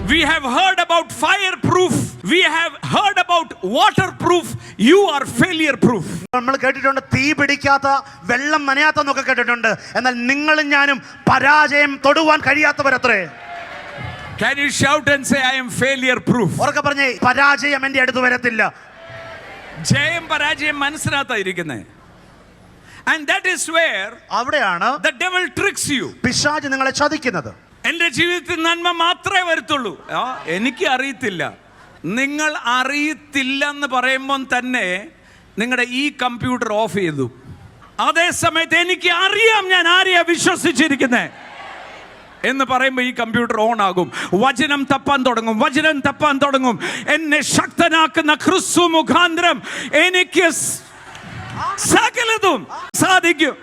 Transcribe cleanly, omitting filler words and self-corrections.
We have heard about fireproof. We have heard about waterproof. You are failure proof. നമ്മൾ കേട്ടിട്ടുണ്ട് തീ പിടിക്കാത്ത, വെള്ളം നനയാത്തെന്നൊക്കെ കേട്ടിട്ടുണ്ട്. എന്നാൽ നിങ്ങളും ഞാനും പരാജയം തൊടുവാൻ കഴിയാത്തവരത്രേ. Can you shout and say, I am failure proof? ഉറക്കെ പറഞ്ഞേ, പരാജയം എൻ്റെ അടുത്ത് വരത്തില്ല. ജയം പരാജയം മനസ്സിനകത്തായിരിക്കുന്നേ. And that is where അവിടെയാണ് the devil tricks you. പിശാച് നിങ്ങളെ ചതിക്കുന്നത്. എൻ്റെ ജീവിതത്തിൽ നന്മ മാത്രമേ വരുത്തുള്ളൂ. എനിക്ക് അറിയത്തില്ല. നിങ്ങൾ അറിയത്തില്ലെന്ന് പറയുമ്പം തന്നെ നിങ്ങളുടെ ഈ കമ്പ്യൂട്ടർ ഓഫ് ചെയ്തു. അതേ സമയത്ത് എനിക്ക് അറിയാം ഞാൻ ആരെയാ വിശ്വസിച്ചിരിക്കുന്നത് എന്ന് പറയുമ്പോൾ ഈ കമ്പ്യൂട്ടർ ഓൺ ആകും. വചനം തപ്പാൻ തുടങ്ങും. എന്നെ ശക്തനാക്കുന്ന ക്രിസ്തു മുഖാന്തരം എനിക്ക് സകലതും സാധിക്കും.